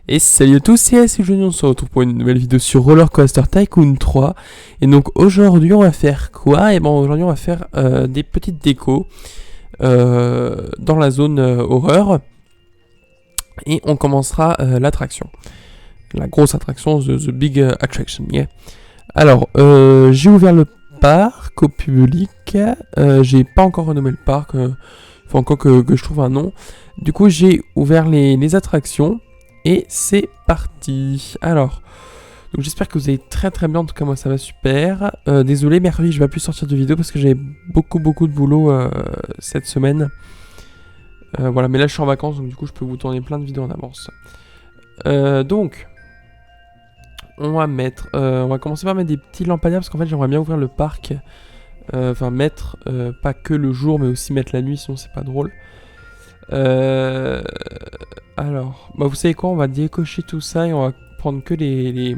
Et salut à tous, c'est Junior, on se retrouve pour une nouvelle vidéo sur Roller Coaster Tycoon 3. Et donc aujourd'hui on va faire quoi? Et bon aujourd'hui on va faire des petites décos dans la zone horreur. Et on commencera l'attraction. La grosse attraction, the big attraction, yeah. Alors, j'ai ouvert le parc au public. J'ai pas encore renommé le parc. Il faut encore que je trouve un nom. Du coup j'ai ouvert les attractions. Et c'est parti. Alors, donc j'espère que vous allez très très bien. En tout cas, moi ça va super. Désolé, mercredi, je vais pas plus sortir de vidéo parce que j'avais beaucoup de boulot cette semaine. Voilà, mais là je suis en vacances, donc du coup je peux vous tourner plein de vidéos en avance. Donc, on va commencer par mettre des petits lampadaires parce qu'en fait j'aimerais bien ouvrir le parc. Enfin, mettre pas que le jour, mais aussi mettre la nuit, sinon c'est pas drôle. Alors, bah vous savez quoi, on va décocher tout ça et on va prendre que les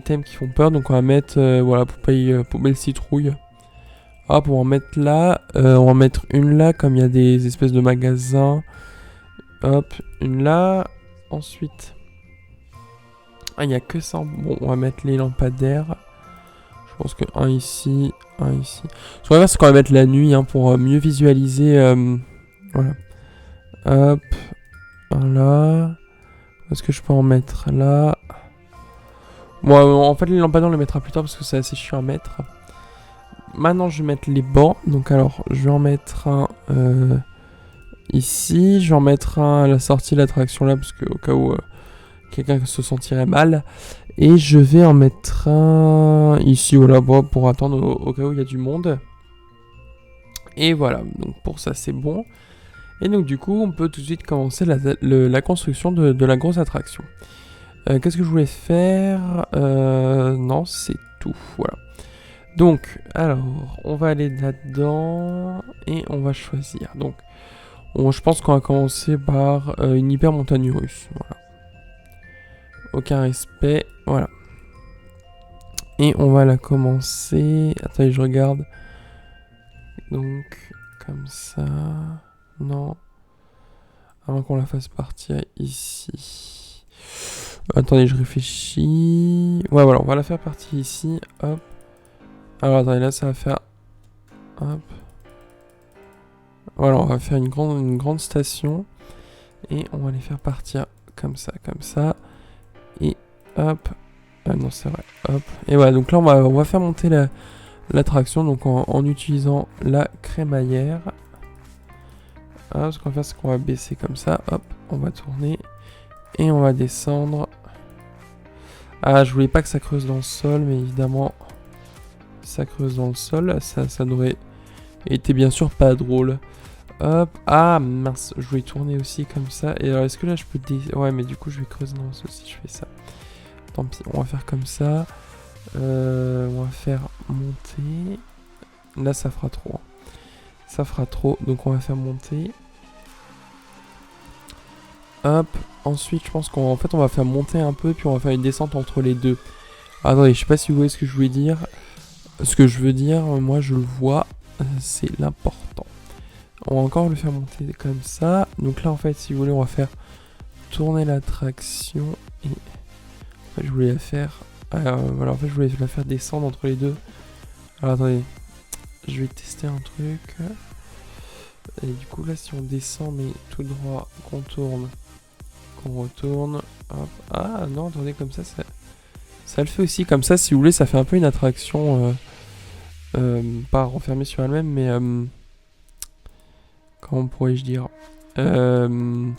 thèmes qui font peur. Donc on va mettre, voilà, poubelle citrouille. Hop, on va en mettre là. On va en mettre une là, comme il y a des espèces de magasins. Hop, une là. Ensuite, il n'y a que ça. Bon, on va mettre les lampadaires. Je pense que un ici, un ici. Ce qu'on va faire, c'est qu'on va mettre la nuit pour mieux visualiser. Voilà. Hop. Là. Est-ce que je peux en mettre là? Bon, en fait, les lampadaires, on les mettra plus tard parce que c'est assez chiant à mettre. Maintenant, je vais mettre les bancs. Donc, alors, je vais en mettre un ici. Je vais en mettre un à la sortie de l'attraction là parce qu'au cas où quelqu'un se sentirait mal. Et je vais en mettre un ici, voilà, pour attendre au cas où il y a du monde. Et voilà, donc pour ça, c'est bon. Et donc du coup, on peut tout de suite commencer la construction de la grosse attraction. Qu'est-ce que je voulais faire? Non, c'est tout, voilà. Donc, alors, on va aller là-dedans et on va choisir. Donc, je pense qu'on va commencer par une hyper montagne russe, voilà. Aucun respect, voilà. Et on va la commencer... Attendez, je regarde. Donc, comme ça... Non... Avant qu'on la fasse partir ici. Attendez, je réfléchis. Ouais, voilà, on va la faire partir ici. Hop. Alors, attendez, là, ça va faire... Hop. Voilà, on va faire une grande station. Et on va les faire partir comme ça, comme ça. Et hop. Ah non, c'est vrai. Hop. Et voilà, donc là, on va faire monter l'attraction. Donc, en utilisant la crémaillère. Ah, ce qu'on va faire, c'est qu'on va baisser comme ça. Hop, on va tourner. Et on va descendre. Ah, je voulais pas que ça creuse dans le sol, mais évidemment, ça creuse dans le sol. Ça n'aurait été bien sûr pas drôle. Hop. Ah, mince, je voulais tourner aussi comme ça. Et alors, est-ce que là, je peux... Ouais, mais du coup, je vais creuser dans le sol si je fais ça. Tant pis, on va faire comme ça. On va faire monter. Là, ça fera trop. Ça fera trop, donc on va faire monter. Hop, ensuite je pense qu'en fait on va faire monter un peu, puis on va faire une descente entre les deux. Attendez, je sais pas si vous voyez ce que je voulais dire. Ce que je veux dire, moi je le vois, c'est l'important. On va encore le faire monter comme ça. Donc là en fait, si vous voulez, on va faire tourner l'attraction. Et en fait, je voulais la faire... voilà, en fait je voulais la faire descendre entre les deux. Alors attendez, je vais tester un truc. Et du coup là, si on descend mais tout droit, qu'on tourne... On retourne. Hop. Ah non, attendez, comme ça le fait aussi. Comme ça, si vous voulez, ça fait un peu une attraction. Pas renfermée sur elle-même, mais... comment pourrais-je dire, elle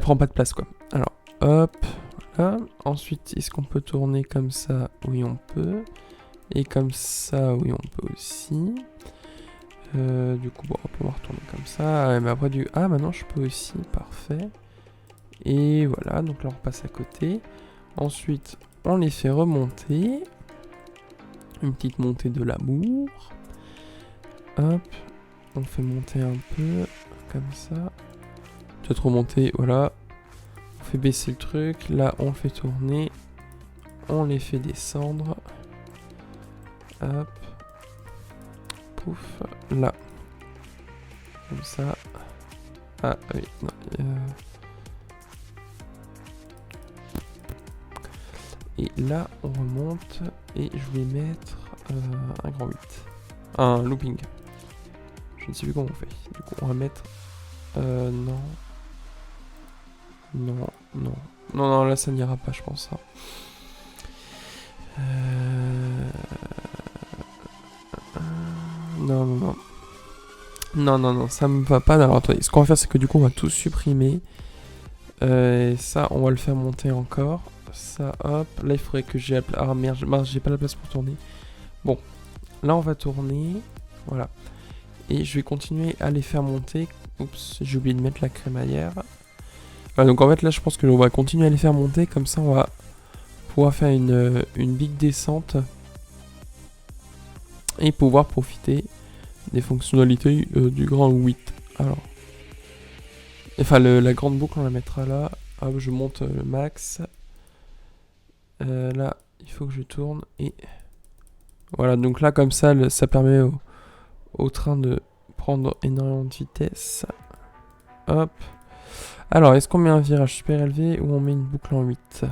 prend pas de place, quoi. Alors, hop. Voilà. Ensuite, est-ce qu'on peut tourner comme ça? Oui, on peut. Et comme ça, oui, on peut aussi. Du coup, bon, on peut retourner comme ça. Mais après, ah, maintenant, je peux aussi. Parfait. Et voilà, donc là on repasse à côté. Ensuite, on les fait remonter. Une petite montée de l'amour. Hop. On fait monter un peu. Comme ça. Peut-être remonter, voilà. On fait baisser le truc. Là, on le fait tourner. On les fait descendre. Hop. Pouf. Là. Comme ça. Ah oui, non. Et là, on remonte. Et je vais mettre un grand 8. Un looping. Je ne sais plus comment on fait. Du coup, on va mettre... non. Non, non. Non, non, là, ça n'ira pas, je pense. Hein. Non, non, non. Non, non, non, ça me va pas. Alors, attendez, ce qu'on va faire, c'est que du coup, on va tout supprimer. Et ça, on va le faire monter encore. Ça, hop. Là, il faudrait que j'ai... Ah, merde, j'ai pas la place pour tourner. Bon. Là, on va tourner. Voilà. Et je vais continuer à les faire monter. Oups, j'ai oublié de mettre la crémaillère. Voilà, donc en fait, là, je pense que on va continuer à les faire monter. Comme ça, on va pouvoir faire une big descente. Et pouvoir profiter des fonctionnalités du grand 8. Alors, enfin la grande boucle on la mettra là. Hop, je monte le max. Là, il faut que je tourne et voilà. Donc là, comme ça, ça permet au train de prendre énormément de vitesse. Hop. Alors, est-ce qu'on met un virage super élevé ou on met une boucle en 8?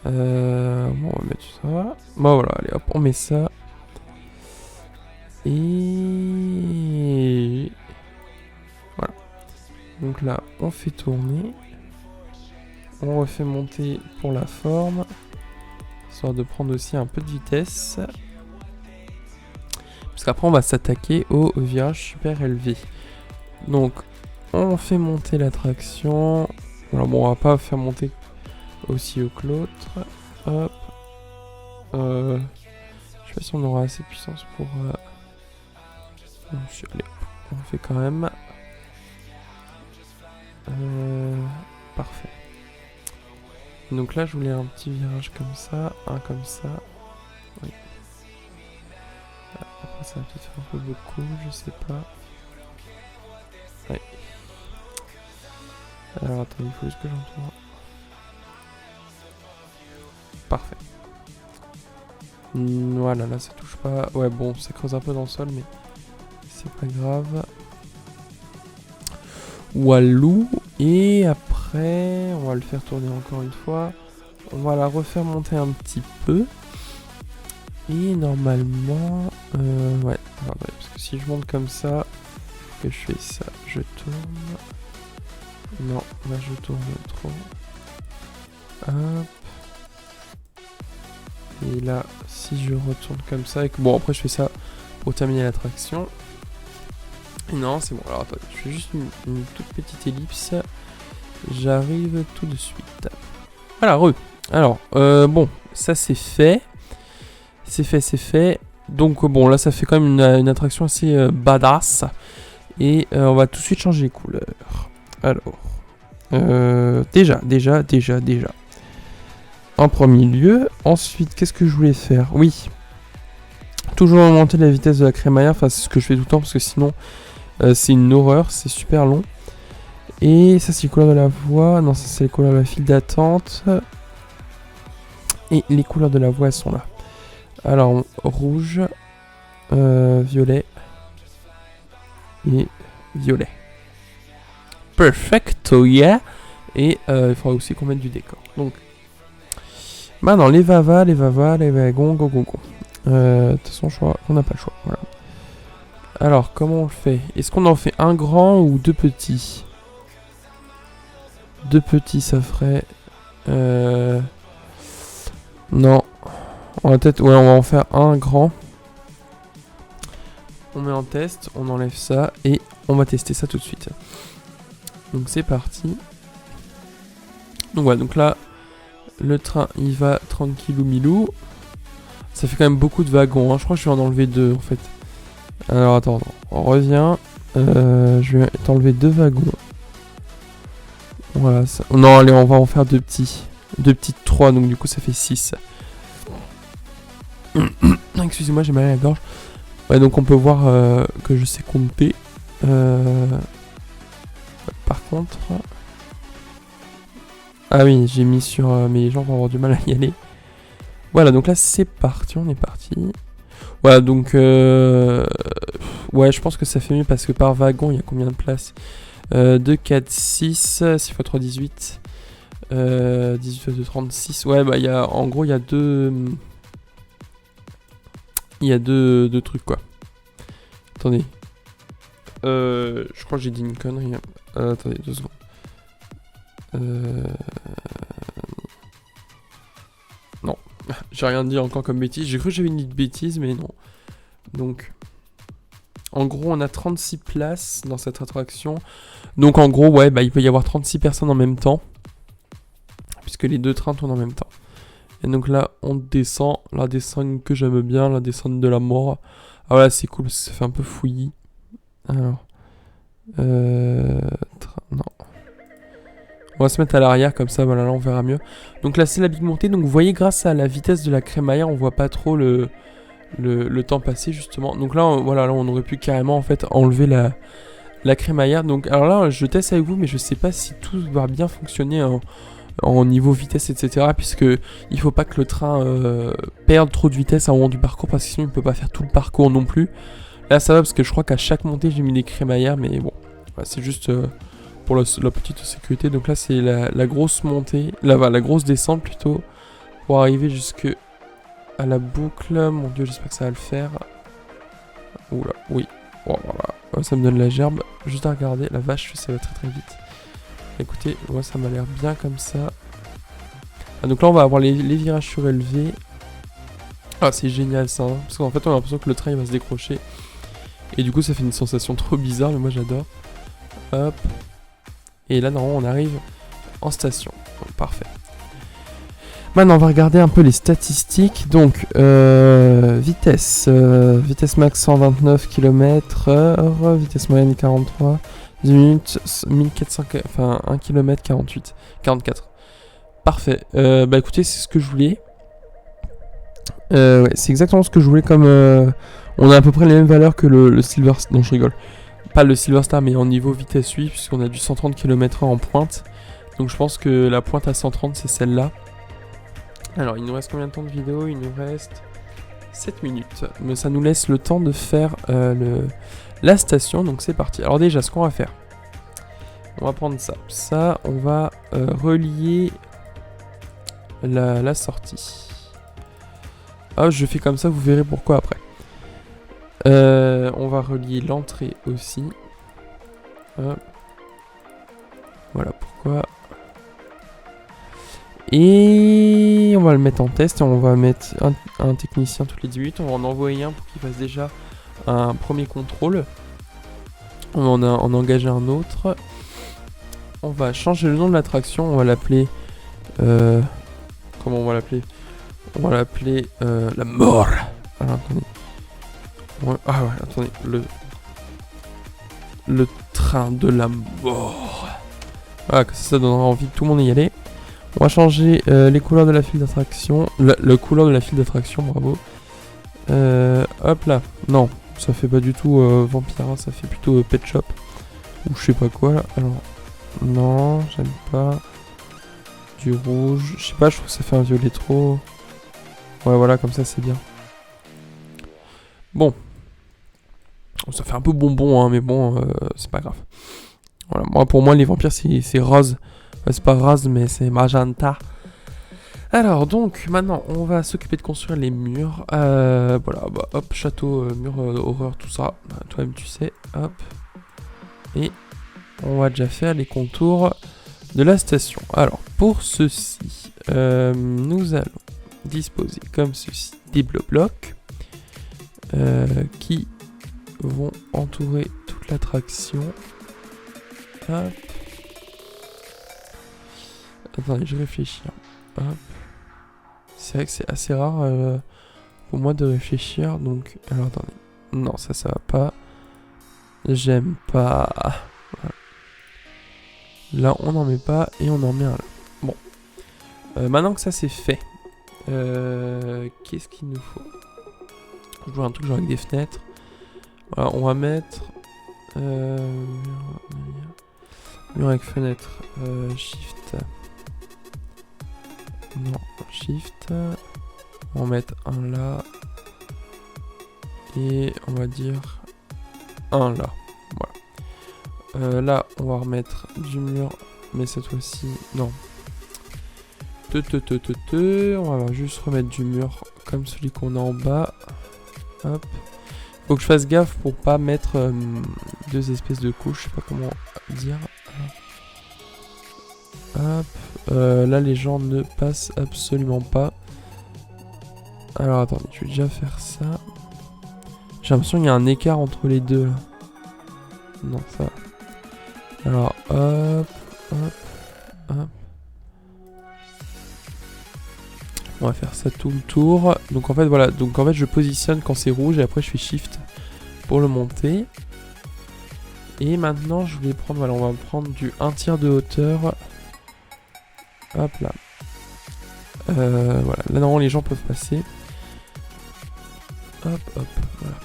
Bon, on va mettre ça. Bon, voilà, allez, hop, on met ça. Et voilà. Donc là, on fait tourner. On refait monter pour la forme. Histoire de prendre aussi un peu de vitesse. Parce qu'après, on va s'attaquer au virage super élevé. Donc, on fait monter la traction. Alors bon, on va pas faire monter aussi haut que l'autre. Hop. Je sais pas si on aura assez de puissance pour... Allez, on fait quand même. Parfait. Donc là, je voulais un petit virage comme ça, un comme ça. Oui. Après, ça va peut-être faire un peu beaucoup, je sais pas. Oui. Alors, attends, il faut juste que j'entende. Parfait. Voilà, là, ça touche pas. Ouais, bon, ça creuse un peu dans le sol, mais c'est pas grave. Walou. Et après, on va le faire tourner encore une fois. On va la refaire monter un petit peu. Et normalement... ouais, attendez, parce que si je monte comme ça, que je fais ça, je tourne. Non, là je tourne trop. Hop. Et là, si je retourne comme ça, et que... Bon, après je fais ça pour terminer la traction. Et non, c'est bon. Alors attendez, je fais juste une toute petite ellipse. J'arrive tout de suite. Voilà, Alors, bon, ça c'est fait. C'est fait. Donc bon, là ça fait quand même une attraction assez badass. Et on va tout de suite changer les couleurs. Alors, déjà. En premier lieu. Ensuite, qu'est-ce que je voulais faire? Oui. Toujours augmenter la vitesse de la crémaillère. Enfin, c'est ce que je fais tout le temps parce que sinon, c'est une horreur. C'est super long. Et ça, c'est les couleurs de la voie. Non, ça, c'est les couleurs de la file d'attente. Et les couleurs de la voie, elles sont là. Alors, rouge, violet et violet. Perfecto, yeah. Et il faudra aussi qu'on mette du décor. Donc, maintenant, les wagons, go. De toute façon, je crois qu'on n'a pas le choix. Voilà. Alors, comment on le fait? Est-ce qu'on en fait un grand ou deux petits? Deux petits, ça ferait... Non. On va peut-être... Ouais, on va en faire un grand. On met en test, on enlève ça et on va tester ça tout de suite. Donc c'est parti. Donc voilà, donc là, le train, il va tranquillou milou. Ça fait quand même beaucoup de wagons, hein. Je crois que je vais en enlever deux en fait. Alors attends, on revient. Je vais t'enlever deux wagons. Voilà, ça... Non, allez, on va en faire deux petits. Deux petites 3, donc du coup ça fait 6. Excusez-moi, j'ai mal à la gorge. Ouais, donc on peut voir que je sais compter. Par contre... Ah oui, j'ai mis sur... mais les gens vont avoir du mal à y aller. Voilà, donc là c'est parti, on est parti. Voilà, donc... Ouais, je pense que ça fait mieux parce que par wagon, il y a combien de places 2, 4, 6, 6 x 3, 18. 18 de 36. Ouais, bah, en gros, il y a deux... Il y a deux trucs, quoi. Attendez. Je crois que j'ai dit une connerie. Attendez, 2 secondes. Non. J'ai rien dit encore comme bêtise. J'ai cru que j'avais une bêtise, mais non. Donc... En gros, on a 36 places dans cette attraction. Donc en gros, ouais, bah, il peut y avoir 36 personnes en même temps. Puisque les 2 trains tournent en même temps. Et donc là, on descend. La descente que j'aime bien, la descente de la mort. Ah voilà, c'est cool parce que ça fait un peu fouillis. Alors. Non. On va se mettre à l'arrière comme ça, voilà, là on verra mieux. Donc là, c'est la big montée. Donc vous voyez, grâce à la vitesse de la crémaillère, on voit pas trop le temps passé justement. Donc là, voilà, là on aurait pu carrément en fait enlever la crémaillère. Donc alors là, je teste avec vous, mais je sais pas si tout va bien fonctionner en niveau vitesse, etc. Puisque il faut pas que le train perde trop de vitesse à un moment du parcours, parce que sinon il peut pas faire tout le parcours non plus. Là ça va parce que je crois qu'à chaque montée j'ai mis des crémaillères, mais bon, voilà, c'est juste pour la petite sécurité. Donc là c'est la grosse montée, la grosse descente plutôt, pour arriver jusque à la boucle. Mon dieu, j'espère que ça va le faire. Oula, oui. Oh, voilà. Oh, ça me donne la gerbe. Juste à regarder. La vache, ça va très très vite. Écoutez, moi ça m'a l'air bien comme ça. Ah, donc là, on va avoir les virages surélevés. Ah, c'est génial ça. Hein, parce qu'en fait, on a l'impression que le train il va se décrocher. Et du coup, ça fait une sensation trop bizarre, mais moi j'adore. Hop. Et là, normalement, on arrive en station. Bon, parfait. Maintenant, on va regarder un peu les statistiques. Donc, vitesse. Vitesse max 129 km/h. Vitesse moyenne 43. 10 minutes, 1400, enfin 1 km 44. Parfait. Bah écoutez, c'est ce que je voulais. Ouais, c'est exactement ce que je voulais. Comme on a à peu près les mêmes valeurs que le Silver Star. Non, je rigole. Pas le Silver Star, mais en niveau vitesse 8, puisqu'on a du 130 km/h en pointe. Donc je pense que la pointe à 130, c'est celle-là. Alors, il nous reste combien de temps de vidéo? Il nous reste 7 minutes. Mais ça nous laisse le temps de faire la station. Donc, c'est parti. Alors, déjà, ce qu'on va faire, on va prendre ça. Ça, on va relier la sortie. Ah, je fais comme ça, vous verrez pourquoi après. On va relier l'entrée aussi. Hop. Voilà pourquoi. Et on va le mettre en test. Et on va mettre un technicien toutes les 10 minutes. On va en envoyer un pour qu'il fasse déjà un premier contrôle. On va en engager un autre. On va changer le nom de l'attraction. On va l'appeler... comment on va l'appeler? On va l'appeler la mort. Alors, attendez. Ouais, ah ouais, attendez. Le train de la mort. Voilà, que ça donnera envie que tout le monde y aller. On va changer les couleurs de la file d'attraction. Le couleur de la file d'attraction, bravo. Hop là. Non, ça fait pas du tout Vampire, hein, ça fait plutôt Pet Shop. Ou je sais pas quoi là. Alors, non, j'aime pas. Du rouge. Je sais pas, je trouve que ça fait un violet trop. Ouais, voilà, comme ça c'est bien. Bon. Ça fait un peu bonbon, hein, mais bon, c'est pas grave. Voilà, moi, pour moi, les vampires, c'est rose. Enfin, c'est pas rose, mais c'est magenta. Alors, donc, maintenant, on va s'occuper de construire les murs. Voilà, bah, hop, château, mur, horreur, tout ça. Toi-même, tu sais, hop. Et on va déjà faire les contours de la station. Alors, pour ceci, nous allons disposer comme ceci des blocs qui vont entourer toute l'attraction. Hop. Attendez, je réfléchis. Hop. C'est vrai que c'est assez rare pour moi de réfléchir. Donc, alors attendez. Non, ça va pas. J'aime pas. Voilà. Là, on n'en met pas et on en met un là. Bon. Maintenant que ça c'est fait, qu'est-ce qu'il nous faut? Je vois un truc genre avec des fenêtres. Voilà, on va mettre mur avec fenêtre. Shift. Non, Shift. On va mettre un là. Et on va dire un là. Voilà. Là, on va remettre du mur. Mais cette fois-ci, non. On va juste remettre du mur comme celui qu'on a en bas. Hop. Faut que je fasse gaffe pour pas mettre deux espèces de couches. Je sais pas comment dire. Hop. Là, les gens ne passent absolument pas. Alors, attendez, je vais déjà faire ça. J'ai l'impression qu'il y a un écart entre les deux, là. Non, ça va. Alors, hop, hop, hop. On va faire ça tout le tour. Donc en fait, voilà. Donc en fait, je positionne quand c'est rouge et après je fais shift pour le monter. Et maintenant, je vais prendre, voilà, on va prendre du 1/3 de hauteur. Hop là. Voilà. Là, normalement, les gens peuvent passer. Hop, hop, voilà.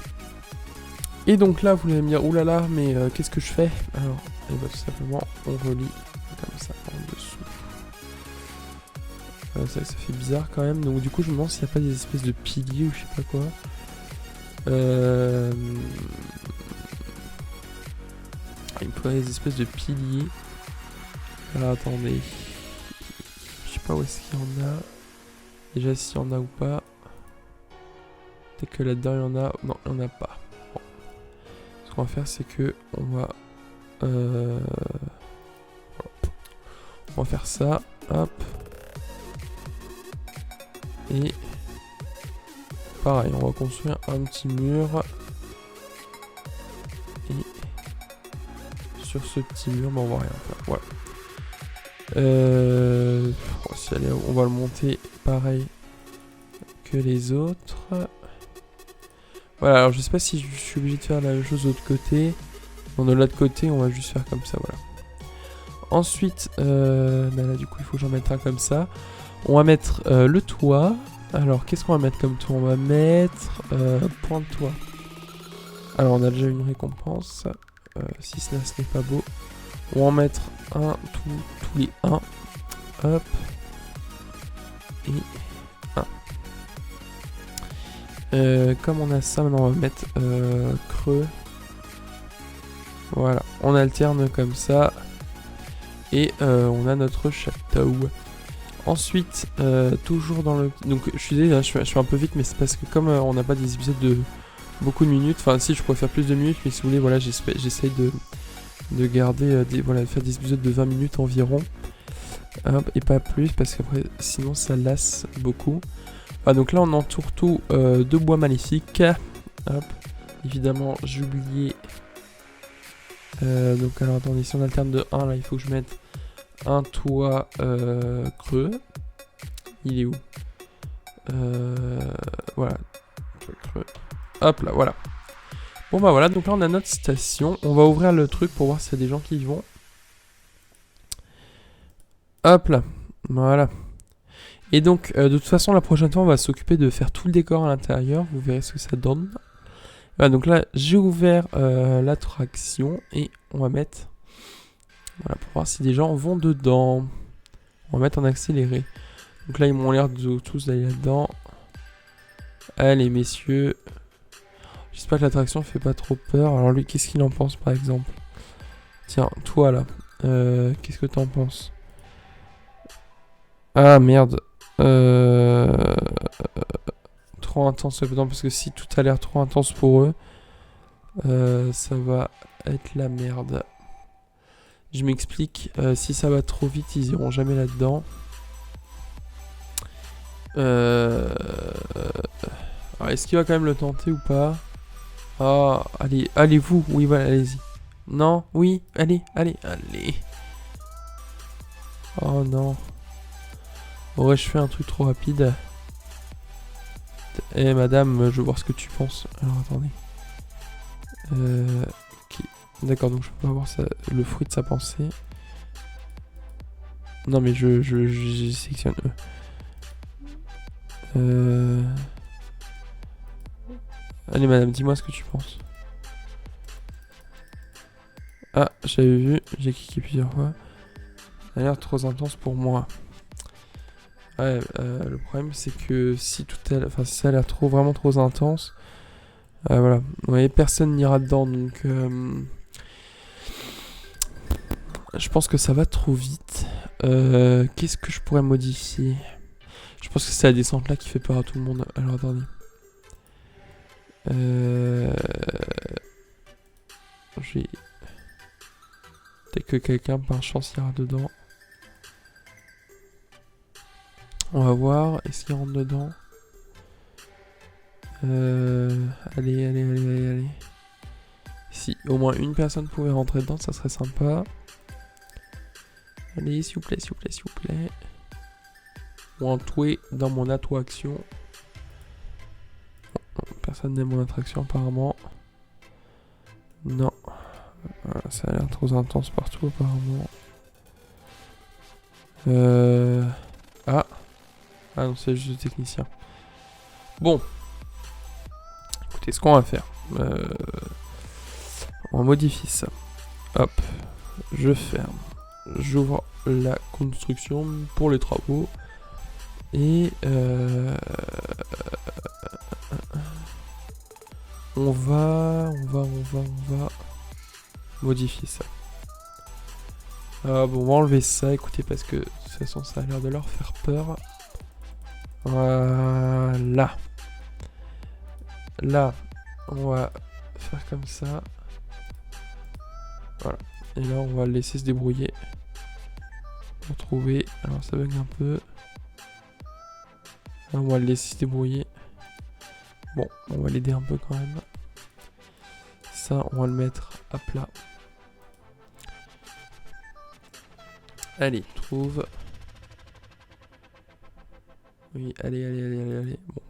Et donc là, vous allez me dire, oulala, mais qu'est-ce que je fais? Alors, et bah, tout simplement, on relie comme ça en dessous. Ça fait bizarre quand même. Donc du coup, je me demande s'il n'y a pas des espèces de piliers ou je sais pas quoi. Il me faudrait des espèces de piliers. Alors attendez. Je sais pas où est-ce qu'il y en a. Déjà s'il y en a ou pas. Peut-être que là-dedans il y en a. Non, il n'y en a pas. Bon. Ce qu'on va faire, c'est que on va faire ça. Hop. Et pareil, on va construire un petit mur. Et sur ce petit mur, bah, on va rien faire. Voilà. Allez, on va le monter pareil que les autres. Voilà, alors je sais pas si je suis obligé de faire la même chose de l'autre côté. Bon, de l'autre côté, on va juste faire comme ça, voilà. Ensuite, là, du coup, il faut que j'en mette un comme ça. On va mettre le toit. Alors, qu'est-ce qu'on va mettre comme toit? On va mettre point de toit. Alors, on a déjà une récompense. Si cela, ce n'est pas beau. On va en mettre un, tous les 1. Hop. Et 1. Comme on a ça, maintenant, on va mettre creux. Voilà. On alterne comme ça. Et on a notre château. Ensuite, toujours dans le... Donc je suis désolé, hein, je fais un peu vite, mais c'est parce que comme on n'a pas des épisodes de beaucoup de minutes, enfin si je pourrais faire plus de minutes, mais si vous voulez, voilà, j'essaye de garder, voilà, faire des épisodes de 20 minutes environ. Hop, et pas plus, parce qu'après, sinon ça lasse beaucoup. Ah, donc là on entoure tout de bois maléfique. Hop, évidemment j'ai oublié... donc alors attendez, si on alterne de 1, là il faut que je mette un toit creux. Il est où? Voilà. Toit creux. Hop là, voilà. Bon bah voilà, donc là on a notre station. On va ouvrir le truc pour voir s'il y a des gens qui y vont. Hop là. Voilà. Et donc de toute façon la prochaine fois on va s'occuper de faire tout le décor à l'intérieur. Vous verrez ce que ça donne. Voilà, donc là j'ai ouvert l'attraction et on va mettre... Voilà, pour voir si des gens vont dedans. On va mettre en accéléré. Donc là, ils m'ont l'air de tous d'aller là-dedans. Allez, messieurs. J'espère que l'attraction fait pas trop peur. Alors lui, qu'est-ce qu'il en pense, par exemple? Tiens, toi, là. Qu'est-ce que t'en penses? Ah, merde. Trop intense, non, parce que si tout a l'air trop intense pour eux, ça va être la merde. Je m'explique, si ça va trop vite, ils iront jamais là-dedans. Alors, est-ce qu'il va quand même le tenter ou pas? Ah, allez, allez-vous. Oui, voilà, allez-y. Non, oui, allez. Oh non. Aurais-je fait un truc trop rapide? Eh madame, je veux voir ce que tu penses. Alors, attendez. D'accord, donc je peux pas avoir le fruit de sa pensée. Non mais je sélectionne Allez madame, dis-moi ce que tu penses. Ah, j'avais vu, j'ai cliqué plusieurs fois. Ça a l'air trop intense pour moi. Ouais, le problème c'est que si si ça a l'air vraiment trop intense, voilà. Vous voyez, personne n'ira dedans, donc... je pense que ça va trop vite. Qu'est-ce que je pourrais modifier? Je pense que c'est la descente là qui fait peur à tout le monde. Alors attendez. J'ai... Dès que quelqu'un par chance ira dedans. On va voir. Est-ce qu'il rentre dedans? Allez. Si au moins une personne pouvait rentrer dedans, ça serait sympa. Allez, s'il vous plaît. Ou entoué dans mon attraction. Personne n'aime mon attraction apparemment. Non. Voilà, ça a l'air trop intense partout apparemment. Ah non, c'est juste le technicien. Bon. Écoutez, ce qu'on va faire. On modifie ça. Hop. Je ferme. J'ouvre la construction pour les travaux. Et on va modifier ça. Bon, on va enlever ça, écoutez, parce que de toute façon ça a l'air de leur faire peur. Voilà. Là, on va faire comme ça. Voilà. Et là, on va le laisser se débrouiller. Pour trouver. Alors, ça bug un peu. Là, on va le laisser se débrouiller. Bon, on va l'aider un peu quand même. Ça, on va le mettre à plat. Allez, trouve. Oui, allez. Bon.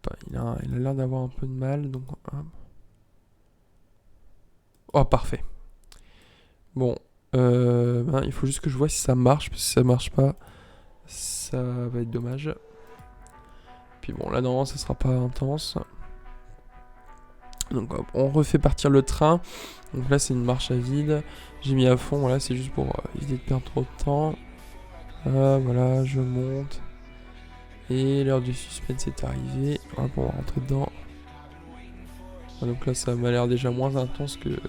Bah, il a l'air d'avoir un peu de mal, donc... Hop. Oh, parfait. Bon. Il faut juste que je vois si ça marche, parce que si ça marche pas, ça va être dommage. Puis bon, là, normalement, ça sera pas intense. Donc, hop, on refait partir le train. Donc là, c'est une marche à vide. J'ai mis à fond, voilà, c'est juste pour éviter de perdre trop de temps. Voilà, je monte. Et l'heure du suspense est arrivée. Hop, on va rentrer dedans. Donc là, ça m'a l'air déjà moins intense que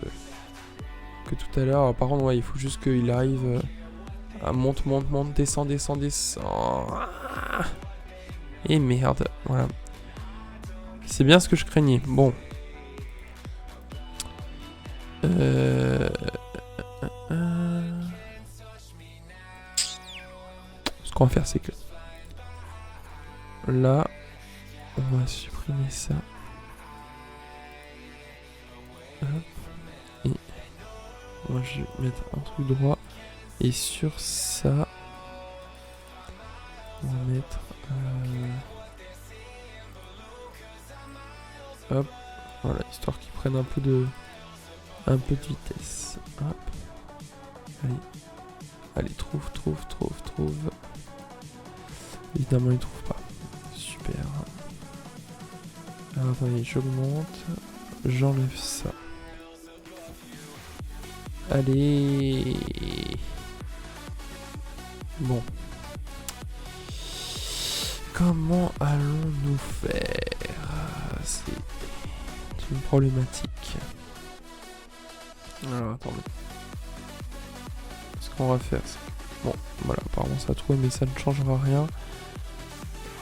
tout à l'heure. Par contre, ouais, il faut juste qu'il arrive à monte, descend. Et merde, voilà. C'est bien ce que je craignais. Bon. Ce qu'on va faire, c'est que là, on va supprimer ça. Hop. Et moi, je vais mettre un truc droit. Et sur ça, on va mettre... Hop. Voilà, histoire qu'ils prennent un peu de vitesse. Hop. Allez, trouve. Évidemment, il trouve pas. Super. Alors, attendez, j'augmente. J'enlève ça. Allez. Bon. Comment allons-nous faire? C'est une problématique. Alors, attendez. Ce qu'on va faire, c'est... Bon, voilà, apparemment ça a trouvé, mais ça ne changera rien.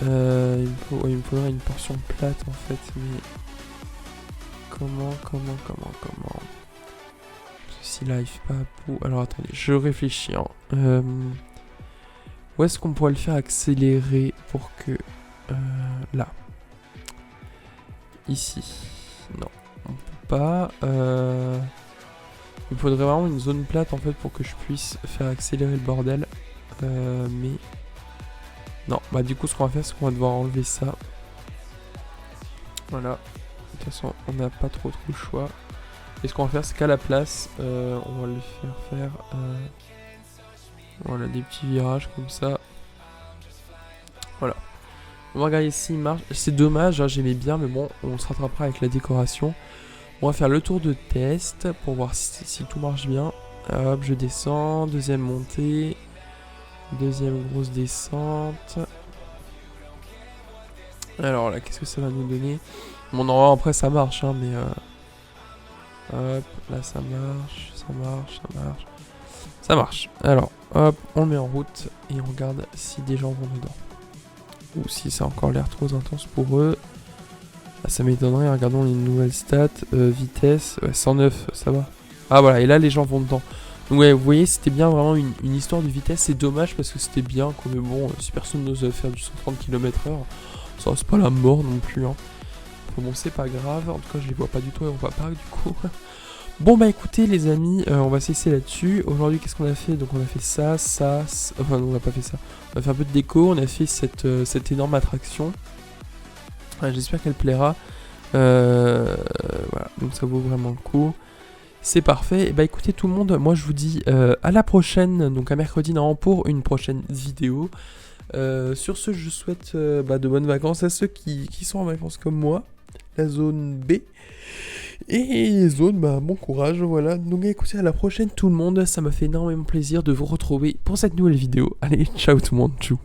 Il me faudrait une portion plate, en fait, mais... Comment s'il n'arrive pas à bout... Alors, attendez, je réfléchis, hein. Où est-ce qu'on pourrait le faire accélérer pour que... là. Ici. Non, on peut pas. Il faudrait vraiment une zone plate en fait pour que je puisse faire accélérer le bordel. Mais... Non, bah du coup ce qu'on va faire c'est qu'on va devoir enlever ça. Voilà. De toute façon on n'a pas trop le choix. Et ce qu'on va faire c'est qu'à la place, on va le faire voilà, des petits virages comme ça. Voilà. On va regarder s'il marche. C'est dommage, hein, j'aimais bien, mais bon, on se rattrapera avec la décoration. On va faire le tour de test pour voir si tout marche bien. Hop, je descends. Deuxième montée. Deuxième grosse descente. Alors là, qu'est-ce que ça va nous donner? Bon, non, après ça marche, hein, mais... Hop, là ça marche. Ça marche. Alors, hop, on le met en route et on regarde si des gens vont dedans. Ou si ça a encore l'air trop intense pour eux. Ah, ça m'étonnerait, regardons les nouvelles stats. Vitesse, ouais, 109, ça va. Ah voilà, et là les gens vont dedans. Donc ouais, vous voyez, c'était bien vraiment une histoire de vitesse. C'est dommage parce que c'était bien, quoi. Mais bon, si personne n'ose faire du 130 km/h, ça c'est pas la mort non plus. Hein. Bon, c'est pas grave. En tout cas, je les vois pas du tout et on va pas du coup. Bon bah écoutez les amis, on va cesser là-dessus. Aujourd'hui qu'est-ce qu'on a fait? Donc on a fait ça, enfin non on n'a pas fait ça. On a fait un peu de déco, on a fait cette énorme attraction. J'espère qu'elle plaira. Voilà, donc ça vaut vraiment le coup. C'est parfait. Et bah écoutez tout le monde, moi je vous dis à la prochaine, donc à mercredi normalement pour une prochaine vidéo. Sur ce je souhaite de bonnes vacances à ceux qui sont en vacances comme moi. La zone B. Et les zones, bon courage, voilà. Donc écoutez, à la prochaine tout le monde. Ça m'a fait énormément plaisir de vous retrouver pour cette nouvelle vidéo. Allez, ciao tout le monde, tchou.